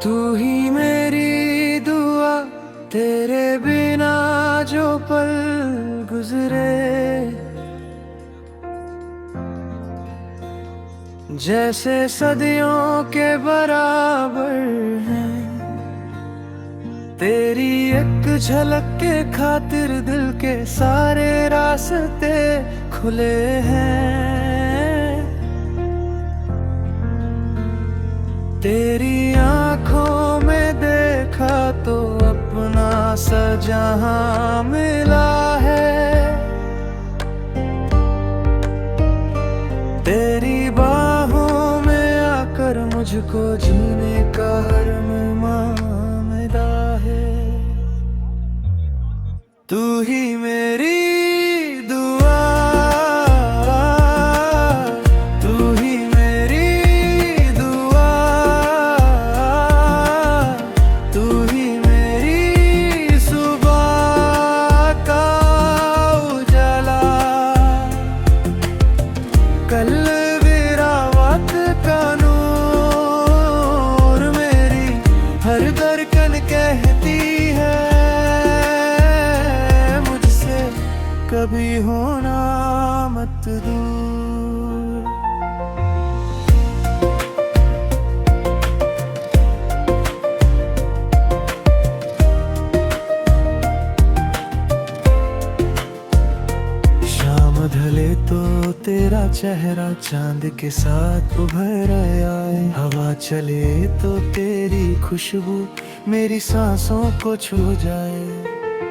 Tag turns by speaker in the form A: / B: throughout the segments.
A: तू ही मेरी दुआ, तेरे बिना जो पल गुजरे, जैसे सदियों के बराबर हैं। तेरी एक झलक के खातिर दिल के सारे रास्ते खुले हैं। तेरी आंखों में देखा तो अपना सा जहां मिला है। तेरी बाहों में आकर मुझको जीने का हर अरमान मिला है। तू ही मेरी दुआ, तू ही मेरी दुआ, तू ही मेरी सुबह का उजाला। कल गिरावत का नूर, मेरी हर धड़कन कहती है मुझसे कभी होना मत दूर। शाम ढले तो तेरा चेहरा चांद के साथ उभर आए। हवा चले तो तेरी खुशबू मेरी सांसों को छू जाए।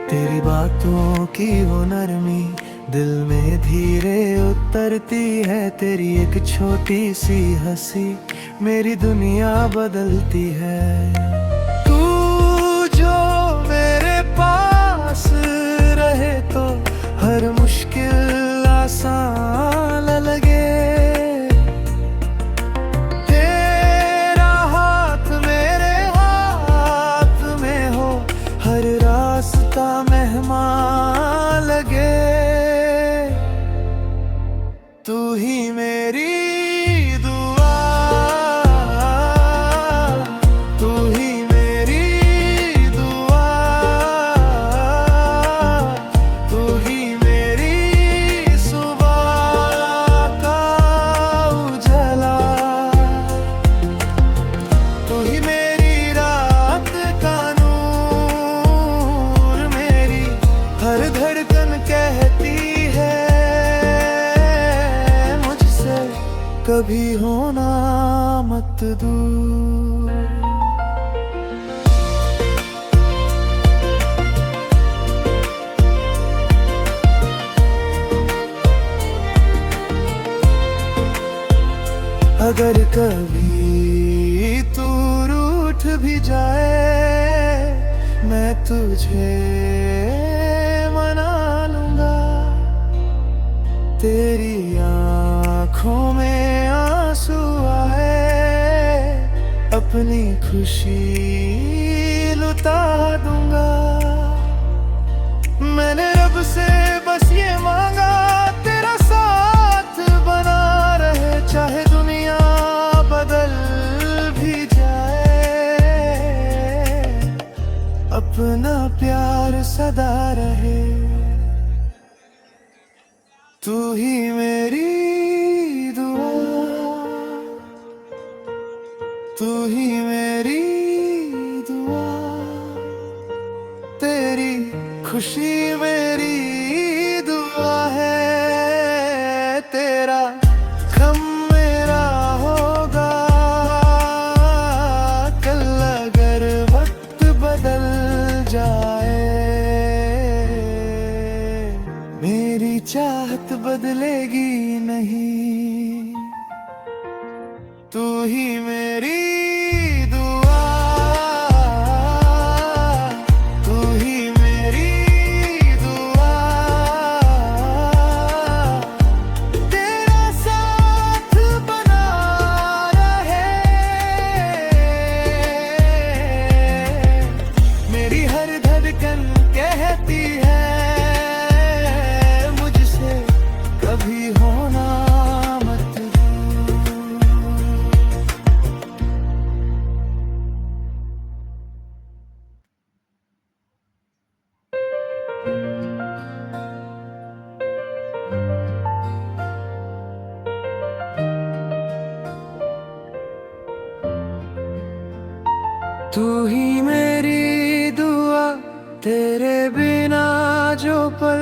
A: तेरी बातों की वो नरमी दिल में धीरे उतरती है। तेरी एक छोटी सी हंसी मेरी दुनिया बदलती है। तू जो मेरे पास रहे तो हर मुश्किल आसान लगे। तेरा हाथ मेरे हाथ में हो, हर रास्ता मेहमान लगे। तू ही मेरी दुआ, तू ही मेरी दुआ, तू ही मेरी सुबह का उजाला। तू ही मेरी रात का नूर, मेरी हर धड़कन कहती है मुझसे कभी होना मत दूर। अगर कभी तू रूठ भी जाए, मैं तुझे मना लूंगा। तेरी आँखों में आंसू आए, अपनी खुशी लुटा दूंगा। मैंने रब से बस ये मांगा, तेरा साथ बना रहे चाहे दुनिया बदल भी जाए। अपना प्यार सदा रहे। तू ही मेरी दुआ, तू ही मेरी दुआ। तेरी खुशी मेरी दुआ है। तेरा गम मेरा होगा कल अगर वक्त बदल जाए। मेरी चाहत बदलेगी नहीं। तू ही मेरी दुआ, तू ही मेरी दुआ। तेरा साथ बना रहे, मेरी हर धड़कन कहती है मुझसे कभी होना मत दूर। तू ही मेरी दुआ, तेरे बिना जो पल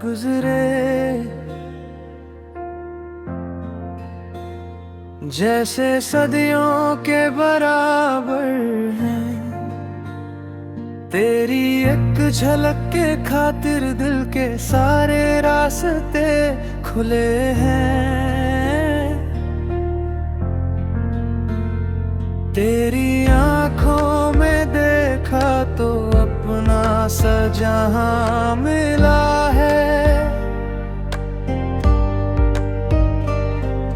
A: गुजरे जैसे सदियों के बराबर हैं। तेरी एक झलक के खातिर दिल के सारे रास्ते खुले हैं। तेरी आंखों में देखा तो अपना सा जहां मिला है।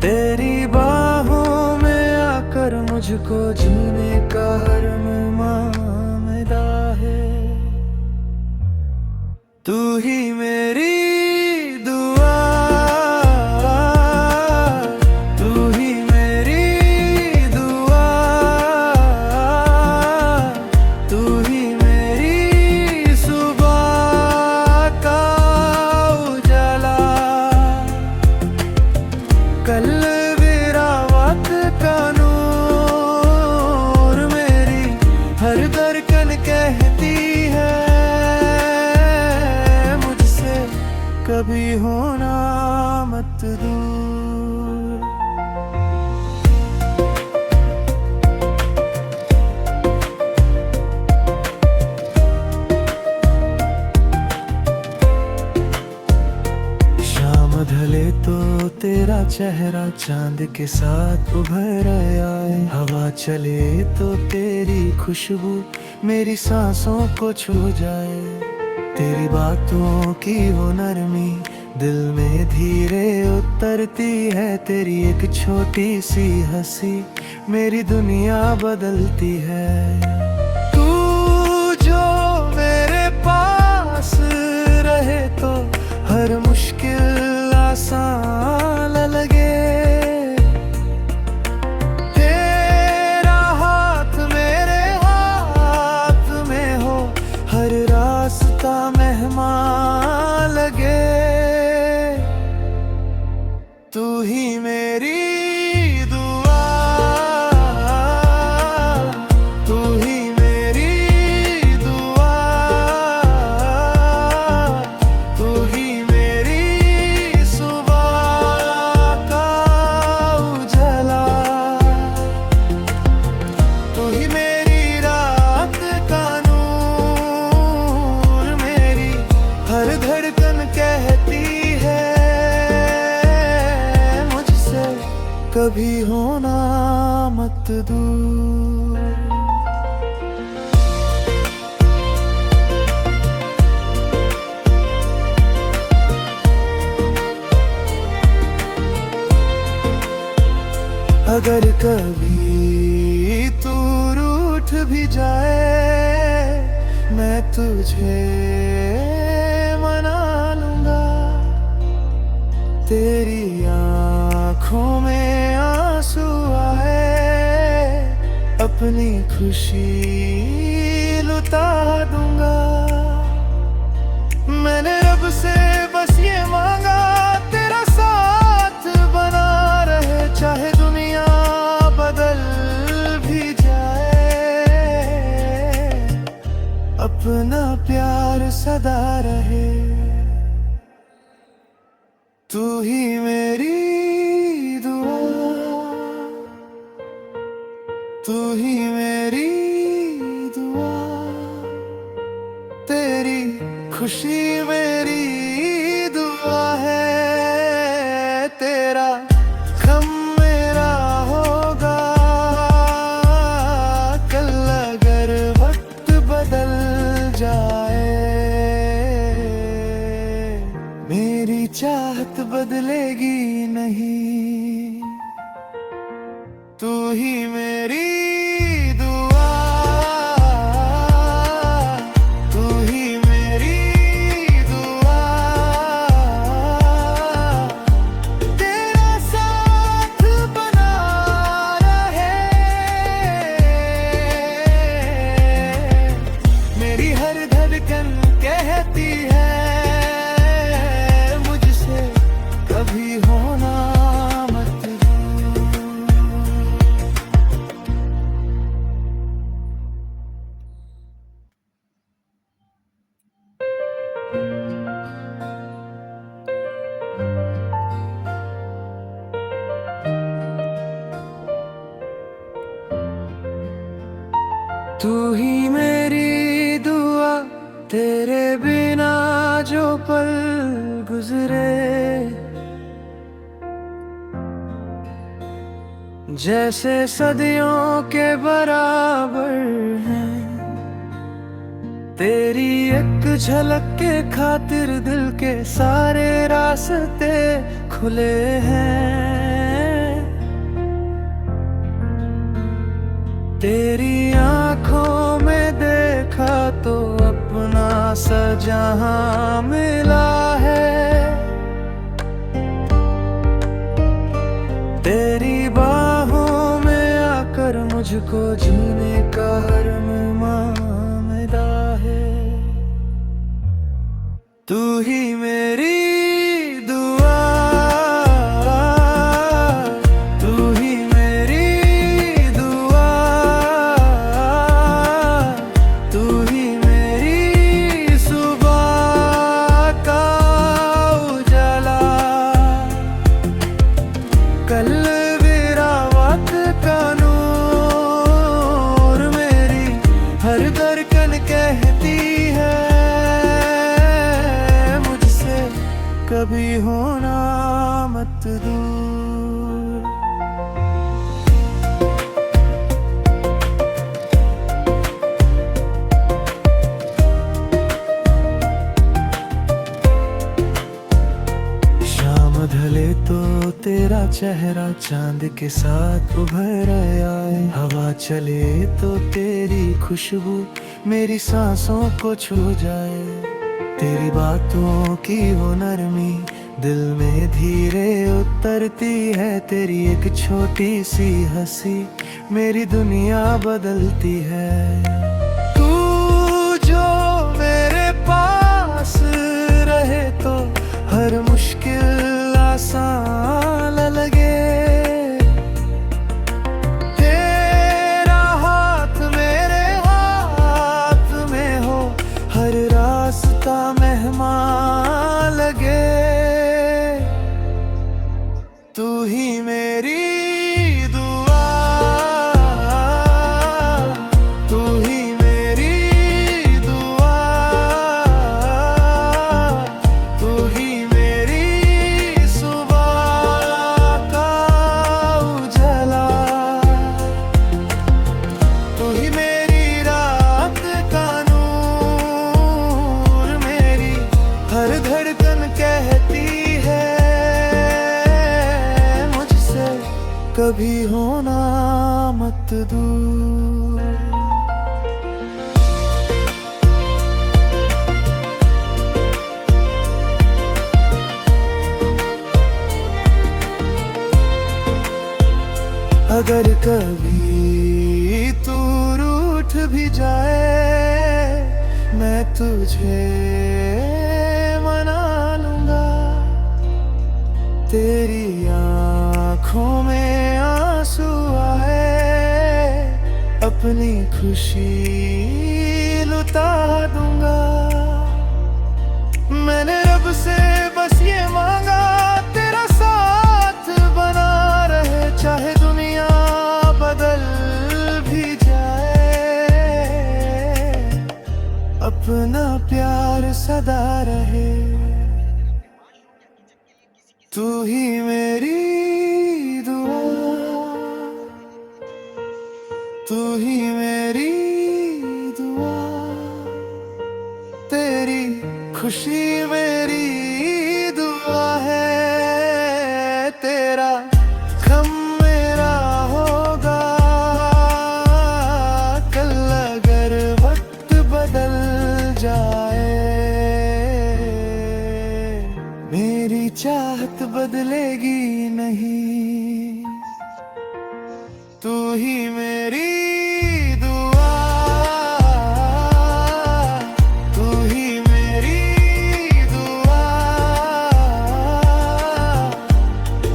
A: तेरी बाहों में आकर मुझको जीने का हर अरमान मिला है। तू ही मेरी दुआ, तू ही मेरी दुआ, तू ही मेरी सुबह का उजाला। कल विरावत का नूर, मेरी हर धड़कन कहती है मुझसे कभी होना मत दूर। शाम ढले तो तेरा चेहरा चांद के साथ उभर आए। हवा चले तो तेरी खुशबू मेरी सांसों को छू जाए। तेरी बातों की वो नरमी दिल में धीरे उतरती है। तेरी एक छोटी सी हंसी मेरी दुनिया बदलती है। तू जो मेरे पास रहे तो हर मुश्किल आसान लगे। तेरा हाथ मेरे हाथ में हो, हर रास्ता मेहमान लगे। तू ही मेरी दुआ, तू ही मेरी दुआ, तू ही मेरी सुबह का उजाला। तू ही मेरी रात का नूर, मेरी हर धड़कन कहती है मुझसे कभी होना मत दूर। अगर कभी तू रूठ भी जाए, मैं तुझे मना लूंगा। तेरी आँखों में आंसू आए, अपनी खुशी लुटा दूंगा। मैंने रब से बस ये मांगा, तेरा साथ बना रहे चाहे दुनिया बदल भी जाए। अपना प्यार सदा रहे। तू ही मेरी दुआ, तू ही मेरी दुआ। तेरी खुशी मेरी दुआ है। तेरा गम मेरा होगा कल अगर वक्त बदल जाए। मेरी चाहत बदलेगी नहीं। तू ही मेरी दुआ, तू ही मेरी दुआ। तू ही मेरी दुआ, तेरे बिना जो पल गुजरे, जैसे सदियों के बराबर हैं। तेरी एक झलक के खातिर दिल के सारे रास्ते खुले हैं। तेरी आंखों में देखा तो अपना सा जहां मिला है। तेरी बाहों में आकर मुझको जीने का हर मिला है। तू ही मेरी दुआ, तू ही मेरी दुआ, तू ही मेरी सुबह का उजाला। कल विरावत का नूर, मेरी हर धड़कन कहती है मुझसे कभी होना मत दूर। शाम ढले तो तेरा चेहरा चांद के साथ उभर आए। हवा चले तो तेरी खुशबू मेरी सांसों को छू जाए। तेरी बातों की वो नरमी दिल में धीरे उतरती है। तेरी एक छोटी सी हंसी मेरी दुनिया बदलती है। तू जो मेरे पास रहे तो हर मुश्किल आसान लगे। तेरा हाथ मेरे हाथ में हो, हर रास्ता मेहमान लगे। तू ही मेरी दुआ, तू ही मेरी दुआ, तू ही मेरी सुबह का उजाला। तू ही मेरी रात का नूर, मेरी हर धड़कन कहती है मुझसे कभी होना मत दूर। अगर कभी तू रूठ भी जाए, मैं तुझे मना लूंगा। तेरी आँखों में आंसू आए, अपनी खुशी लुटा दूंगा। मैंने रब से बस ये मांगा, तेरा साथ बना रहे। चाहे दुनिया बदल भी जाए, अपना प्यार सदा रहे। तू ही मेरी दुआ, तू ही मेरी दुआ। तेरी खुशी मेरी दुआ है। तेरा गम मेरा होगा कल अगर वक्त बदल जाए। मेरी चाहत बदलेगी नहीं। तू ही मेरी दुआ, तू ही मेरी दुआ।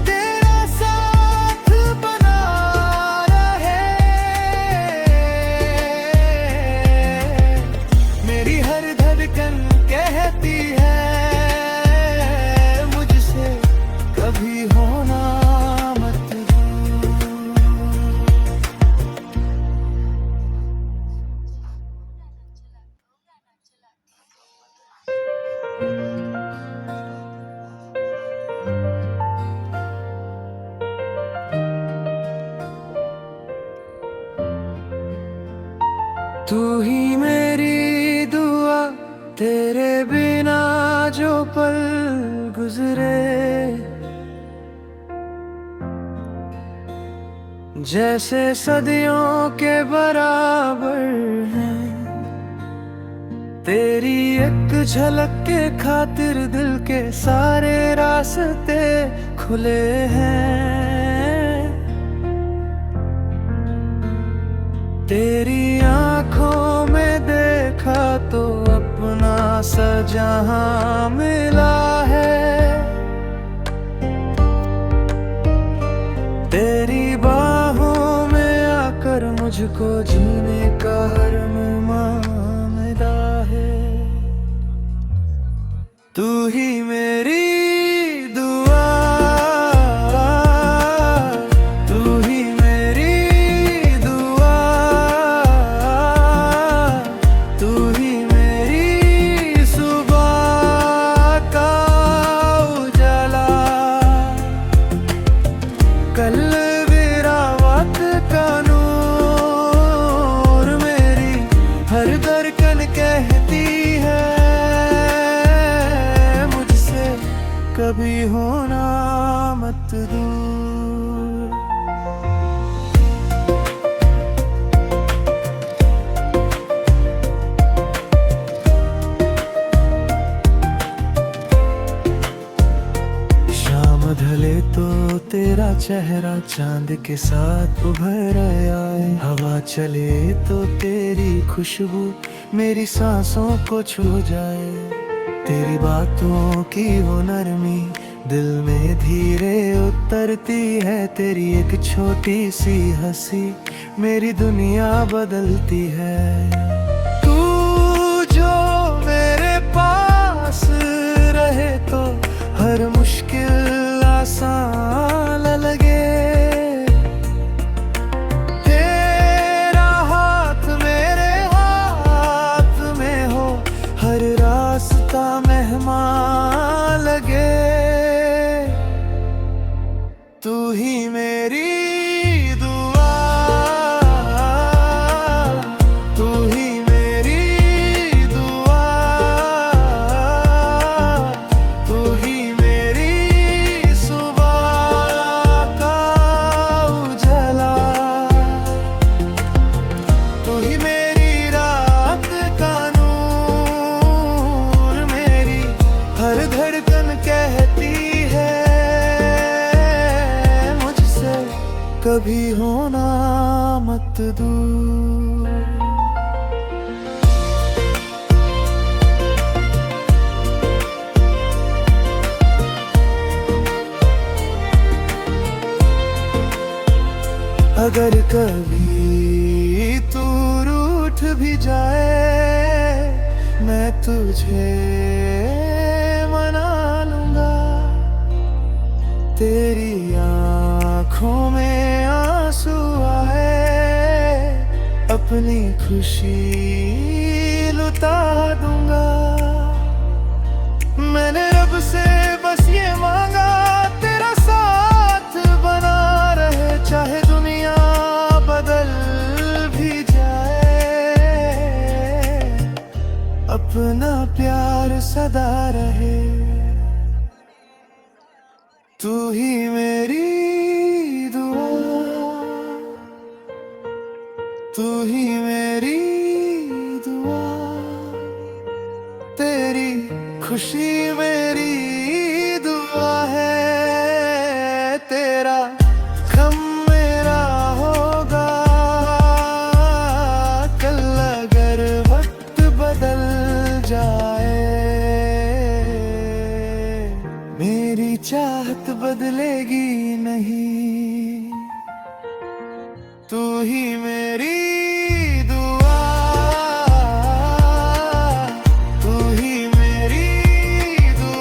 A: तेरा साथ बना रहे। मेरी हर धड़कन कहती है मुझसे कभी होना मत दूर। तू ही मेरी दुआ, तेरे बिना जो पल गुजरे, जैसे सदियों के बराबर हैं। तेरी एक झलक के खातिर दिल के सारे रास्ते खुले हैं। तेरी आंखों में देखा तो अपना सा जहां मिला है। तेरी बाहों में आकर मुझको जीने का हर मामला है। तू ही मेरी दुआ, तू ही मेरी दुआ, तू ही मेरी सुबह का उजाला। कल गिरावत का नूर, मेरी हर धड़कन कहती है मुझसे कभी होना मत दूर। शाम ढले तो तेरा चेहरा चांद के साथ उभर आए। हवा चले तो तेरी खुशबू मेरी सांसों को छू जाए। तेरी बातों की वो नरमी दिल में धीरे उतरती है। तेरी एक छोटी सी हंसी मेरी दुनिया बदलती है। तू जो मेरे पास रहे तो हर मुश्किल आसान लगे। तेरा हाथ मेरे हाथ में हो, हर रास्ता मेहमान लगे। तू ही मेरी दुआ, तू ही मेरी दुआ, तू ही मेरी सुबह का उजाला। तू ही मेरी रात का नूर, मेरी हर धड़कन कहती है मुझसे कभी होना मत दूर। अगर कभी तू रूठ भी जाए, मैं तुझे मना लूंगा। तेरी आँखों में आंसू आए, अपनी खुशी लुटा दूंगा। मैंने रब से बस ये मांगा, तेरा साथ बना रहे, चाहे दुनिया बदल भी जाए। अपना प्यार सदा रहे। तू ही मेरी दुआ, तू ही मेरी दुआ। तेरी खुशी मेरी दुआ है। तेरा गम मेरा होगा कल अगर वक्त बदल जाए। मेरी चाहत बदलेगी नहीं। तू ही मेरी दुआ, तू ही मेरी दुआ।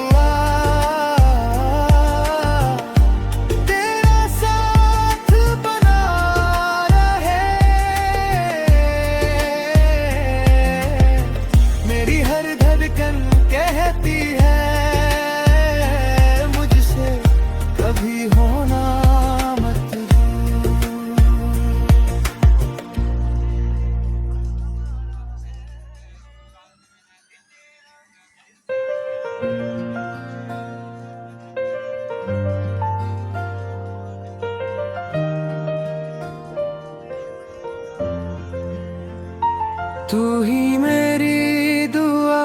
A: तू ही मेरी दुआ,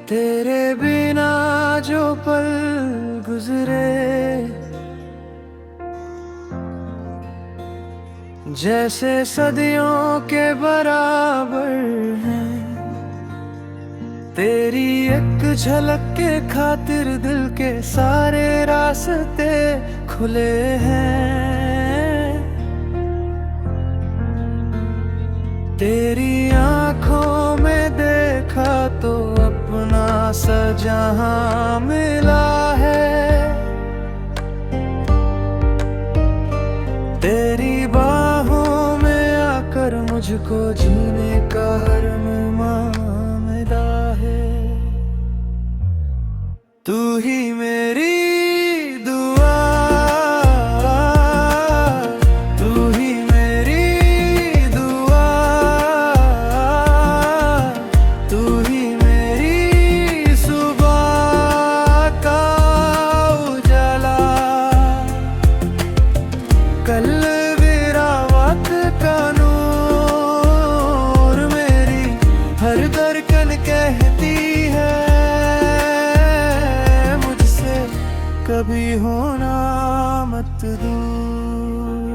A: तेरे बिना जो पल गुजरे, जैसे सदियों के बराबर हैं। तेरी एक झलक के खातिर दिल के सारे रास्ते खुले हैं। तेरी आंखों में देखा तो अपना सा जहां मिला है। तेरी बाहों में आकर मुझको जीने का हर मिला है। तू ही मेरी दुआ, तू ही मेरी दुआ, तू ही मेरी सुबह का उजाला। कल गिरावत का नूर, मेरी हर धड़कन कहती है मुझसे कभी होना मत दूर।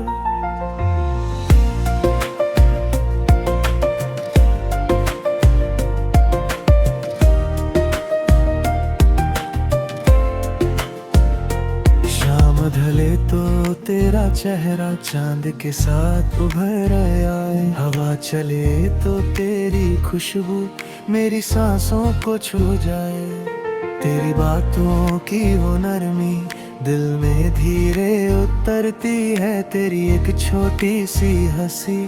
A: शाम ढले तो तेरा चेहरा चांद के साथ उभर आए। हवा चले तो तेरी खुशबू मेरी सांसों को छू जाए। तेरी बातों की वो नरमी दिल में धीरे उतरती है। तेरी एक छोटी सी हंसी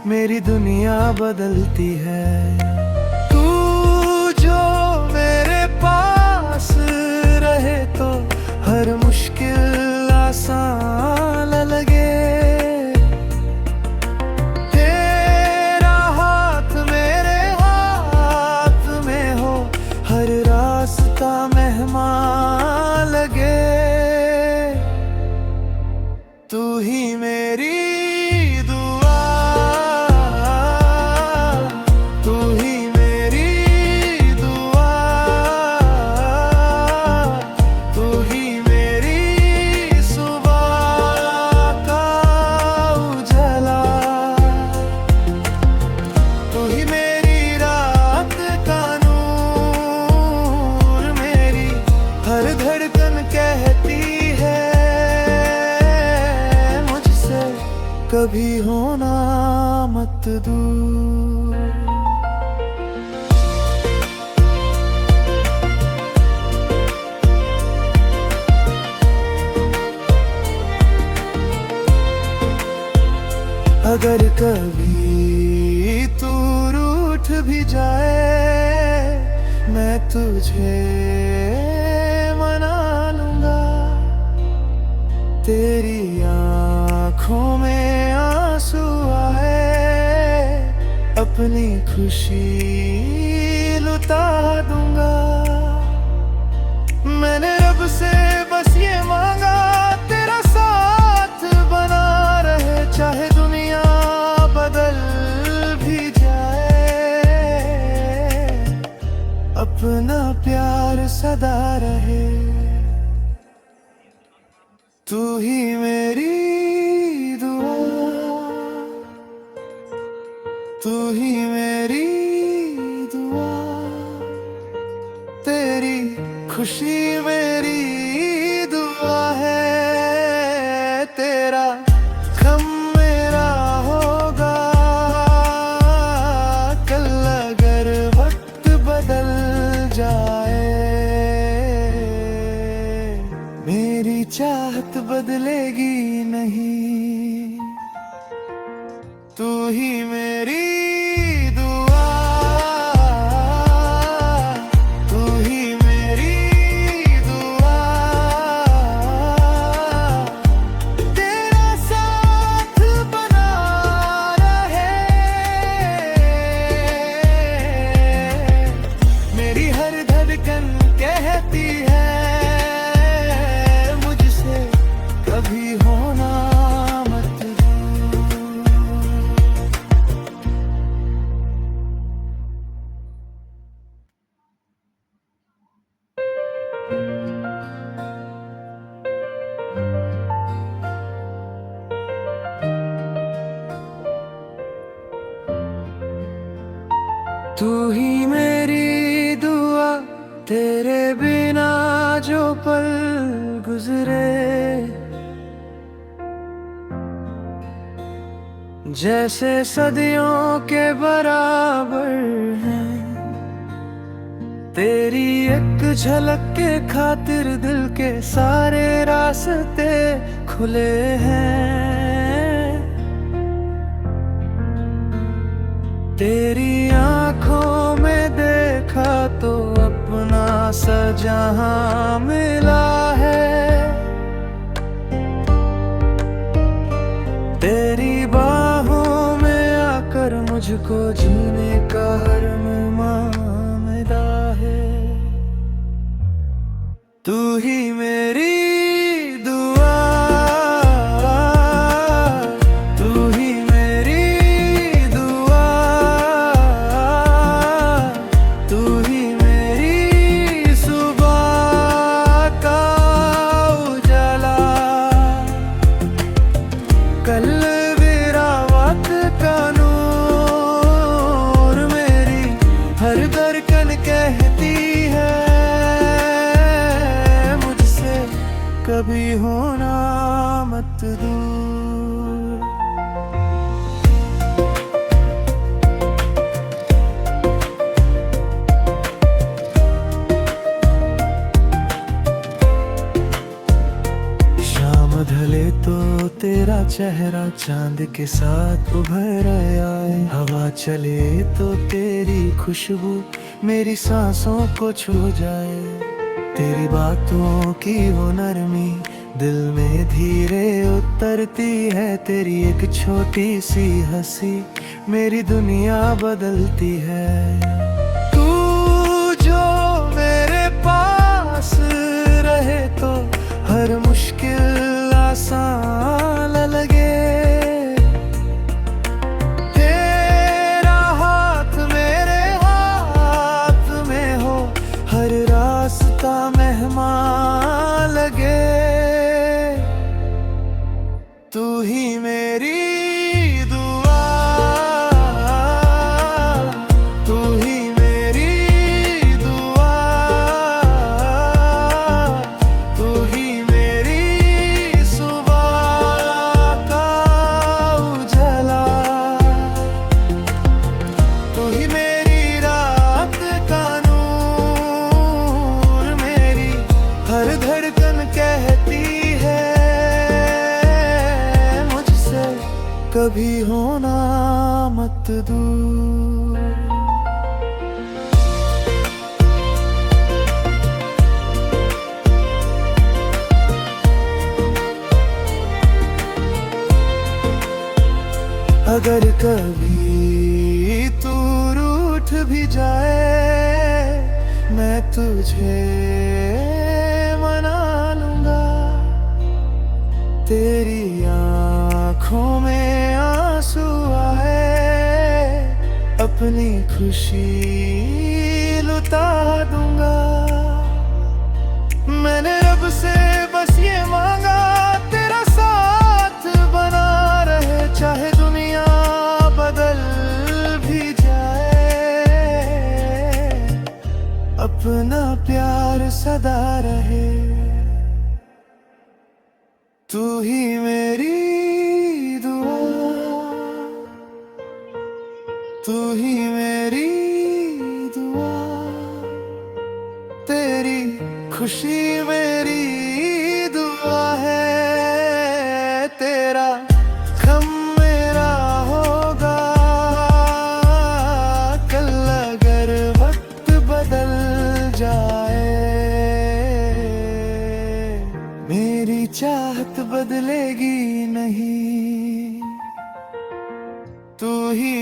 A: मेरी दुनिया बदलती है। तू जो मेरे पास रहे तो हर मुश्किल आसान लगे। तेरा हाथ मेरे हाथ में हो, हर रास्ता मेहमान लगे। तू ही मेरी दुआ, तू ही मेरी दुआ, तू ही मेरी सुबह का उजाला। तू ही मेरी रात का नूर, मेरी हर धड़कन कहती है मुझसे कभी होना मत दूर। अगर कभी तू रूठ भी जाए, मैं तुझे मना लूंगा। तेरी आँखों में आंसू आए, अपनी खुशी लुटा दूंगा। मैंने रब से बस ये मांगा, तेरा साथ बना रहे चाहे दुनिया बदल भी जाए। अपना प्यार सदा रहे। तू ही मेरी दुआ, तू ही मेरी दुआ। तेरी खुशी मेरी दुआ है। तेरा गम मेरा होगा कल अगर वक्त बदल जाए। मेरी चाहत बदलेगी नहीं। तू ही मेरी दुआ, तू ही मेरी दुआ। तेरा साथ बना रहे, मेरी हर धड़कन कहती है मुझसे कभी होना मत दूर। मेरी दुआ, तेरे बिना जो पल गुजरे, जैसे सदियों के बराबर हैं। तेरी एक झलक के खातिर दिल के सारे रास्ते खुले हैं। तेरी आंखों में देखा तो अपना सा जहां मिला है। तेरी बाहों में आकर मुझको जीने का हर मुमाम मिला है। तू ही मेरी दुआ, तू ही मेरी दुआ, तू ही मेरी सुबह का उजाला। कल विरावत का नूर, मेरी हर धड़कन कहती है मुझसे कभी होना मत दूर। शाम ढले तो तेरा चेहरा चांद के साथ उभर आए। हवा चले तो तेरी खुशबू मेरी सांसों को छू जाए। तेरी बातों की वो नरमी दिल में धीरे उतरती है। तेरी एक छोटी सी हंसी मेरी दुनिया बदलती है। तू जो मेरे पास रहे तो हर मुश्किल आसान लगे। तेरा हाथ मेरे हाथ में हो, हर रास्ता मेहमान लगे। तू ही मेरी दुआ, तू ही मेरी दुआ, तू ही मेरी सुबह का उजाला। तू ही मेरी रात का नूर, मेरी हर धड़कन कहती है मुझसे कभी होना मत दूर। अगर कभी तू रूठ भी जाए, मैं तुझे मना लूंगा। तेरी आँखों में आंसू आए, अपनी खुशी लुटा दूंगा। मैंने रब से बस ये मांगा, तेरा साथ बना रहे। चाहे दुनिया बदल भी जाए, अपना प्यार सदा रहे। तू ही मेरी दुआ, तू ही मेरी दुआ। तेरी खुशी मेरी दुआ है। तेरा गम मेरा होगा कल अगर वक्त बदल जाए। मेरी चाहत बदलेगी नहीं। तू ही